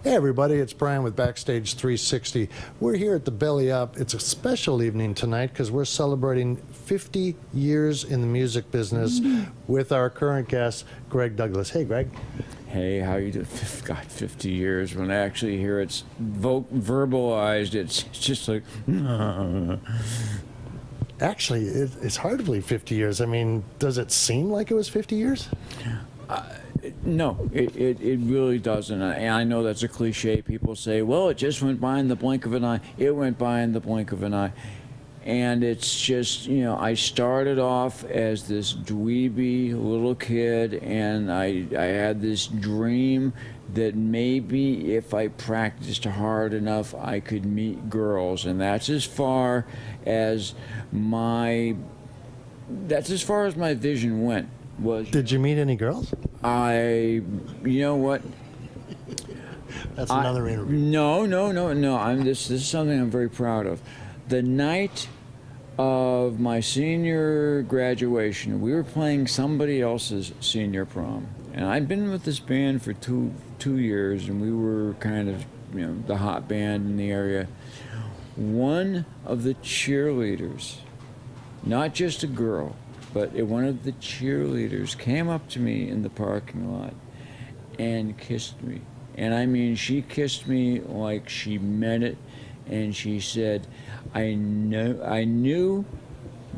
Hey everybody, it's Brian with BackStage30. We're here at the Belly Up. It's a special evening tonight because we're celebrating 50 years in the music business with our current guest, Greg Douglas. Hey, Greg. Hey, how you doing? God, 50 years. When I actually hear it's verbalized, it's just like... Actually, it's hard to believe 50 years. I mean, does it seem like it was 50 years? No, it really doesn't. And I know that's a cliche. People say, well, it just went by in the blink of an eye. It went by in the blink of an eye. And it's just, you know, I started off as this dweeby little kid, and I had this dream that maybe if I practiced hard enough, I could meet girls. And that's as far as my vision went. Did you meet any girls? You know what? That's another interview. No. This is something I'm very proud of. The night of my senior graduation, we were playing somebody else's senior prom, and I'd been with this band for two years, and we were kind of, you know, the hot band in the area. One of the cheerleaders, not just a girl, but one of the cheerleaders came up to me in the parking lot and kissed me. And I mean, she kissed me like she meant it. And she said, I knew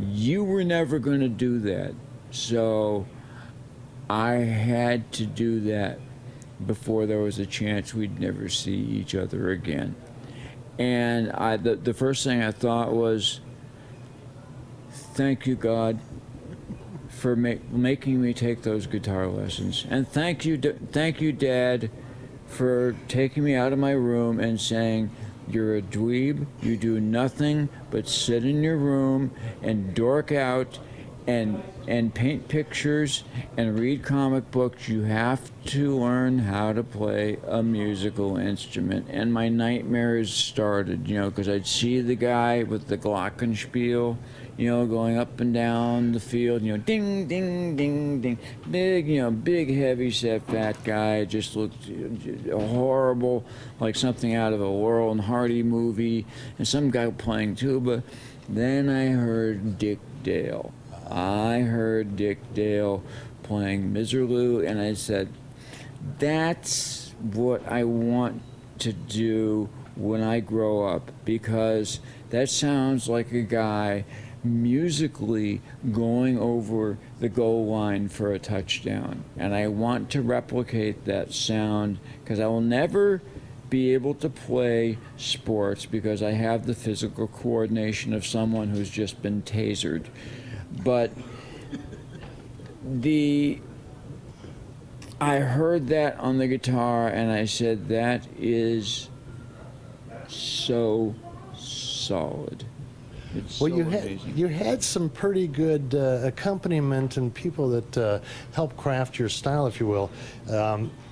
you were never going to do that. So I had to do that before there was a chance we'd never see each other again. And the first thing I thought was, thank you, God, for making me take those guitar lessons, and thank you, Dad, for taking me out of my room and saying, you're a dweeb, you do nothing but sit in your room and dork out and paint pictures and read comic books. You have to learn how to play a musical instrument. And my nightmares started, you know, because I'd see the guy with the glockenspiel, you know, going up and down the field, you know, ding, ding, ding, ding. Big, you know, big, heavy-set, fat guy. Just looked horrible, like something out of a Laurel and Hardy movie. And some guy playing tuba. Then I heard Dick Dale. Playing Miserlou, and I said, that's what I want to do when I grow up, because that sounds like a guy musically going over the goal line for a touchdown. And I want to replicate that sound, because I will never be able to play sports because I have the physical coordination of someone who's just been tasered. But I heard that on the guitar, and I said, that is so solid. It's well, so amazing. You had some pretty good accompaniment and people that helped craft your style, if you will.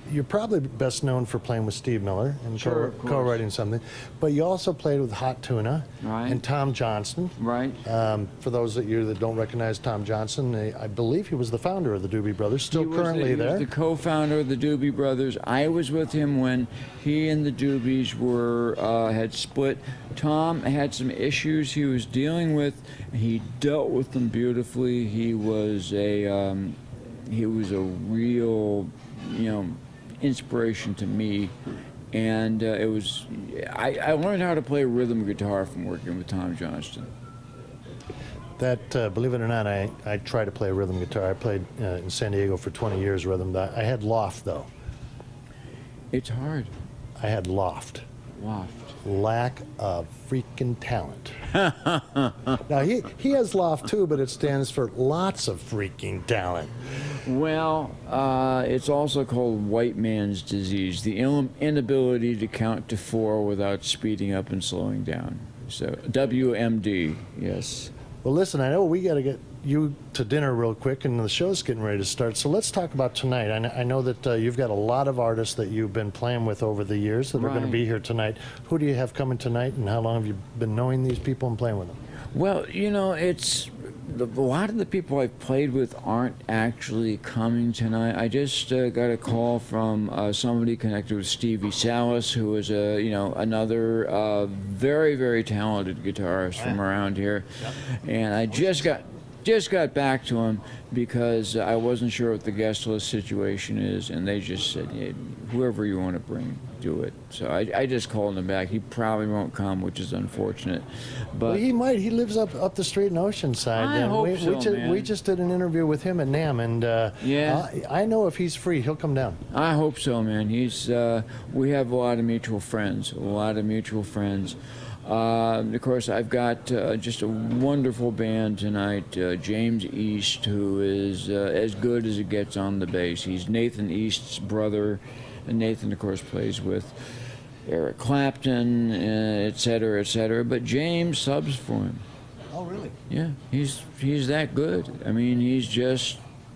You're probably best known for playing with Steve Miller and co-writing something, but you also played with Hot Tuna and Tom Johnston. Right. For those of you that don't recognize Tom Johnston, I believe he was the founder of the Doobie Brothers, still currently there. He was the co-founder of the Doobie Brothers. I was with him when he and the Doobies had split. Tom had some issues he was dealing with. He dealt with them beautifully. He was a real, you know, inspiration to me, and I learned how to play rhythm guitar from working with Tom Johnston. That, believe it or not, I tried to play rhythm guitar. I played in San Diego for 20 years rhythm. I had loft, though. It's hard. I had loft. Loft. Lack of freaking talent. Now, he has loft, too, but it stands for lots of freaking talent. Well, it's also called white man's disease, the inability to count to 4 without speeding up and slowing down. So, WMD, yes. Well, listen, I know we got to get you to dinner real quick, and the show's getting ready to start. So let's talk about tonight. I know that you've got a lot of artists that you've been playing with over the years that are going to be here tonight. Who do you have coming tonight, and how long have you been knowing these people and playing with them? Well, you know, it's a lot of the people I've played with aren't actually coming tonight. I just got a call from somebody connected with Stevie Salas, who is another very, very talented guitarist from around here, and I just got back to him because I wasn't sure what the guest list situation is, and they just said, yeah, whoever you want to bring, do it. So I just called him back. He probably won't come, which is unfortunate. But well, he might. He lives up the street in Oceanside. I hope so, man. We just did an interview with him at NAMM, and yeah. I know if he's free, he'll come down. I hope so, man. We have a lot of mutual friends. Of course, I've got just a wonderful band tonight. James East, who is as good as it gets on the bass. He's Nathan East's brother, and Nathan, of course, plays with Eric Clapton, et cetera, et cetera. But James subs for him. Oh, really? Yeah, he's that good. I mean,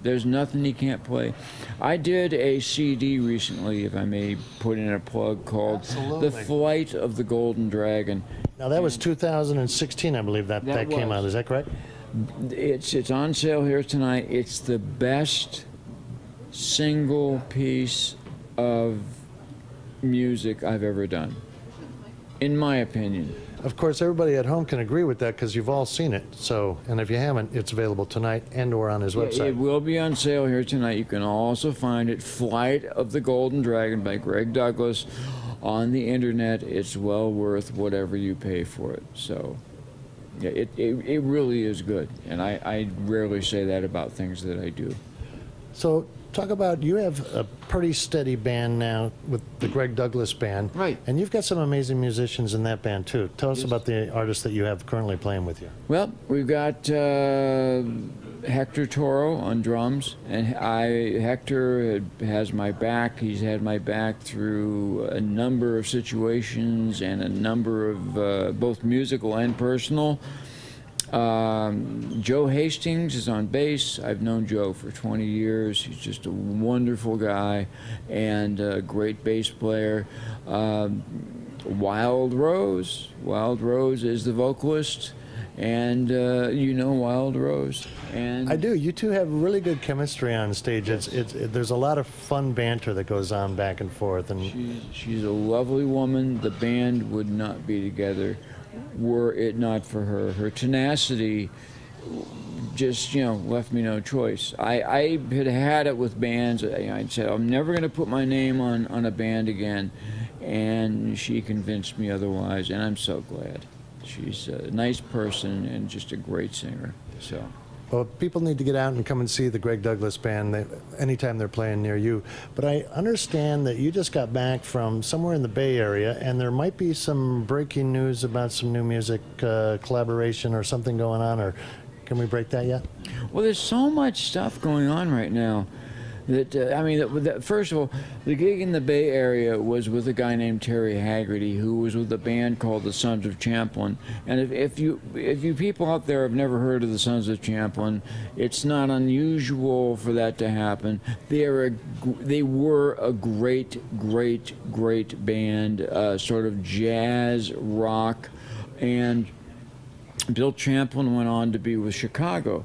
there's nothing he can't play. I did a CD recently, if I may put in a plug, called Absolutely. The Flight of the Golden Dragon. Now, that was 2016, I believe that came out. Is that correct? It's on sale here tonight. It's the best single piece of music I've ever done, in my opinion. Of course, everybody at home can agree with that because you've all seen it. So, and if you haven't, it's available tonight and/or on his website. It will be on sale here tonight. You can also find it, Flight of the Golden Dragon by Greg Douglas, on the internet. It's well worth whatever you pay for it. So, yeah, it really is good. And I rarely say that about things that I do. So, talk about, you have a pretty steady band now with the Greg Douglas Band. Right. And you've got some amazing musicians in that band, too. Tell us about the artists that you have currently playing with you. Well, we've got Hector Toro on drums, and Hector has my back. He's had my back through a number of situations and a number of both musical and personal. Joe Hastings is on bass. I've known Joe for 20 years. He's just a wonderful guy and a great bass player. Wild Rose is the vocalist, and Wild Rose. And I do. You two have really good chemistry on stage. There's a lot of fun banter that goes on back and forth. And she's a lovely woman. The band would not be together were it not for her. Her tenacity just, left me no choice. I had it with bands. I said, I'm never going to put my name on a band again. And she convinced me otherwise, and I'm so glad. She's a nice person and just a great singer. So. Well, people need to get out and come and see the Greg Douglas Band anytime they're playing near you. But I understand that you just got back from somewhere in the Bay Area, and there might be some breaking news about some new music collaboration or something going on, or can we break that yet? Well, there's so much stuff going on right now. First of all, the gig in the Bay Area was with a guy named Terry Haggerty, who was with a band called the Sons of Champlin. And if you people out there have never heard of the Sons of Champlin, it's not unusual for that to happen. They were a great band, sort of jazz rock, and Bill Champlin went on to be with Chicago.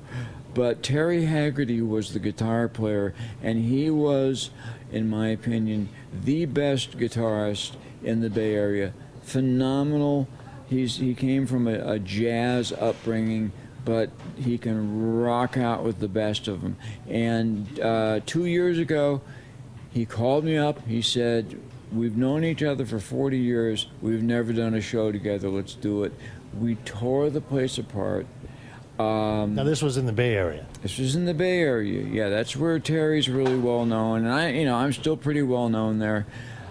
But Terry Haggerty was the guitar player, and he was, in my opinion, the best guitarist in the Bay Area. Phenomenal. He came from a jazz upbringing, but he can rock out with the best of them. And 2 years ago, he called me up. He said, we've known each other for 40 years. We've never done a show together. Let's do it. We tore the place apart. Now, this was in the Bay Area. This was in the Bay Area. Yeah, that's where Terry's really well known, and I'm still pretty well known there.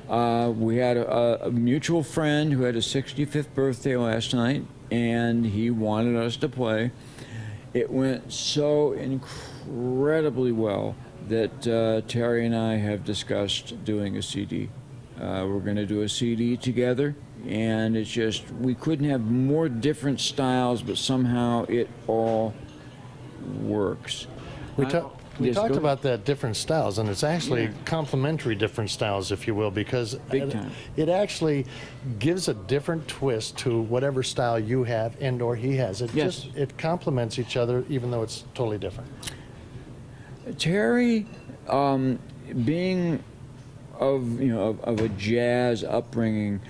We had a mutual friend who had his 65th birthday last night, and he wanted us to play. It went so incredibly well that Terry and I have discussed doing a CD. We're going to do a CD together. And it's just, we couldn't have more different styles, but somehow it all works. We Yes, talked go about that different styles, and it's actually Yeah. complementary different styles, if you will, because Big time. it actually gives a different twist to whatever style you have and or he has. It Yes. just it complements each other, even though it's totally different. Terry, being of a jazz upbringing,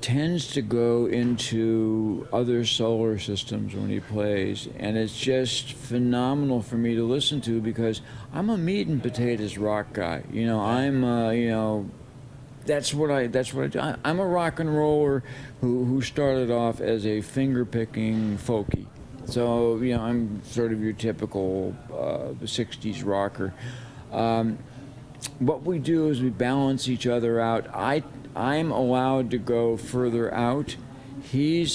tends to go into other solar systems when he plays, and it's just phenomenal for me to listen to because I'm a meat and potatoes rock guy. That's what I do. I'm a rock and roller who started off as a finger picking folkie. So I'm sort of your typical '60s rocker. What we do is we balance each other out. I'm allowed to go further out. He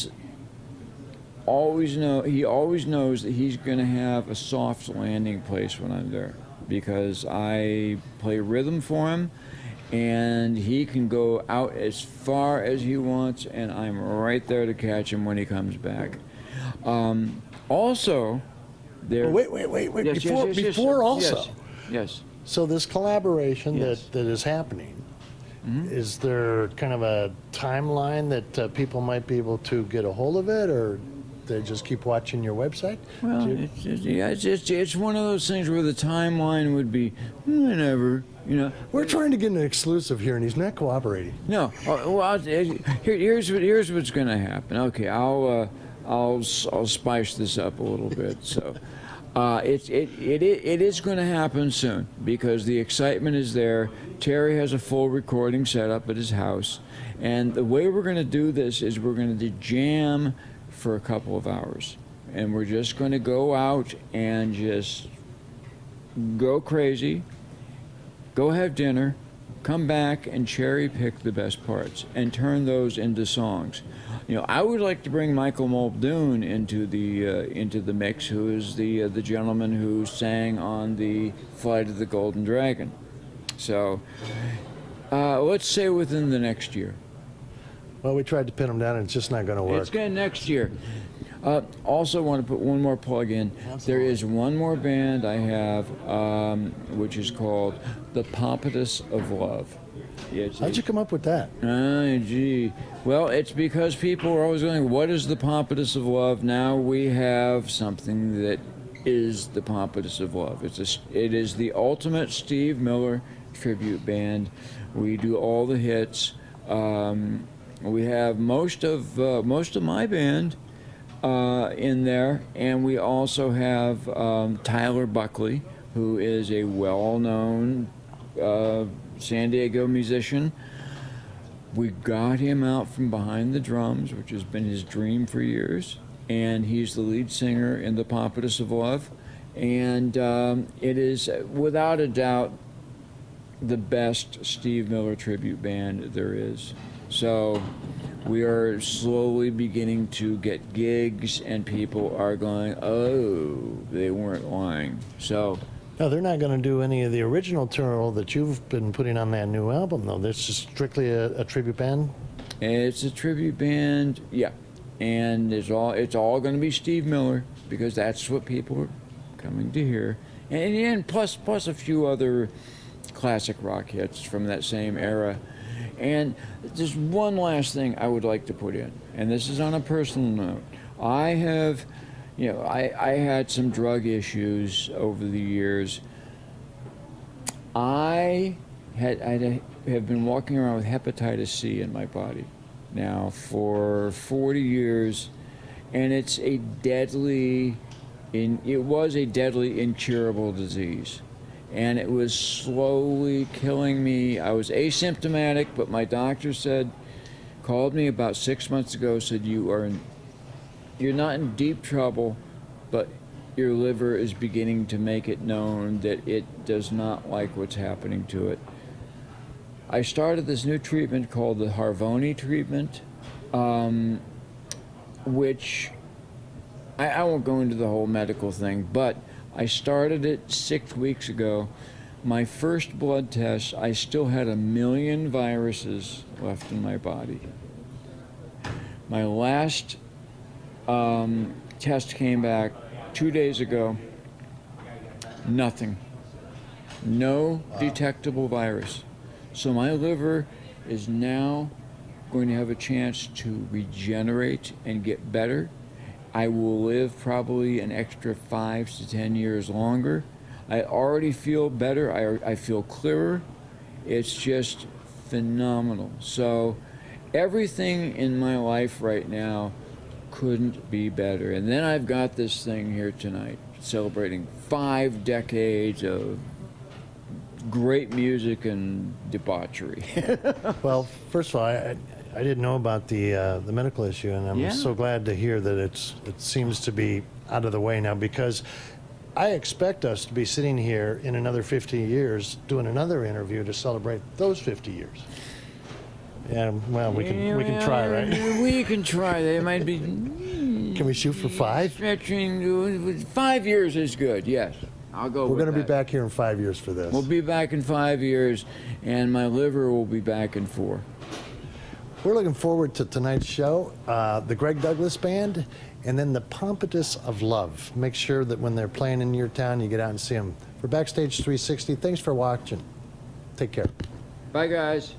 always knows that he's going to have a soft landing place when I'm there because I play rhythm for him, and he can go out as far as he wants, and I'm right there to catch him when he comes back. Also, there. Wait. Yes, Before also. Yes. So this collaboration Yes. that is happening, is there kind of a timeline that people might be able to get a hold of it, or they just keep watching your website? Well, it's one of those things where the timeline would be whenever, We're trying to get an exclusive here, and he's not cooperating. No, here's what's going to happen. Okay, I'll spice this up a little bit. So, it is going to happen soon because the excitement is there. Terry has a full recording setup at his house, and the way we're going to do this is we're going to jam for a couple of hours, and we're just going to go out and just go crazy, go have dinner, come back and cherry pick the best parts and turn those into songs. I would like to bring Michael Muldoon into the mix, who is the gentleman who sang on the Flight of the Golden Dragon. So let's say within the next year. Well, we tried to pin him down, and it's just not going to work. It's going next year. Also, want to put one more plug in. There is one more band I have, which is called The Pompatus of Love. How'd you come up with that? Gee. Well, it's because people are always going, what is the Pompatus of Love? Now we have something that is the Pompatus of Love. It is the ultimate Steve Miller tribute band. We do all the hits. We have most of my band in there, and we also have Tyler Buckley, who is a well-known San Diego musician. We got him out from behind the drums, which has been his dream for years, and he's the lead singer in the Pompatus of Love, and it is without a doubt the best Steve Miller tribute band there is. So we are slowly beginning to get gigs, and people are going, oh, they weren't lying. So No, they're not going to do any of the original material that you've been putting on that new album, though. This is strictly a tribute band. it's a tribute band, yeah, and it's all going to be Steve Miller because that's what people are coming to hear, and plus a few other classic rock hits from that same era. And just one last thing I would like to put in, and this is on a personal note. I have, I had some drug issues over the years. I have been walking around with hepatitis C in my body now for 40 years, and it was a deadly incurable disease. And it was slowly killing me. I was asymptomatic, but my doctor called me about 6 months ago, said you're not in deep trouble, but your liver is beginning to make it known that it does not like what's happening to it. I started this new treatment called the Harvoni treatment, which I won't go into the whole medical thing, but I started it 6 weeks ago. My first blood test, I still had 1 million viruses left in my body. My last test came back 2 days ago. Nothing. No detectable virus. So my liver is now going to have a chance to regenerate and get better. I will live probably an extra 5 to 10 years longer. I already feel better. I feel clearer. It's just phenomenal. So everything in my life right now couldn't be better. And then I've got this thing here tonight celebrating 5 decades of great music and debauchery. Well, first of all, I didn't know about the medical issue, and I'm so glad to hear that it seems to be out of the way now, because I expect us to be sitting here in another 50 years doing another interview to celebrate those 50 years. And well, we can try, right? We can try. They might be. Can we shoot for 5? Stretching 5 years is good. Yes, I'll go. We're going to be that. back here in 5 years for this. We'll be back in 5 years, and my liver will be back in 4. We're looking forward to tonight's show, the Greg Douglas Band, and then the Pompatus of Love. Make sure that when they're playing in your town, you get out and see them. For BackStage360, thanks for watching. Take care. Bye, guys.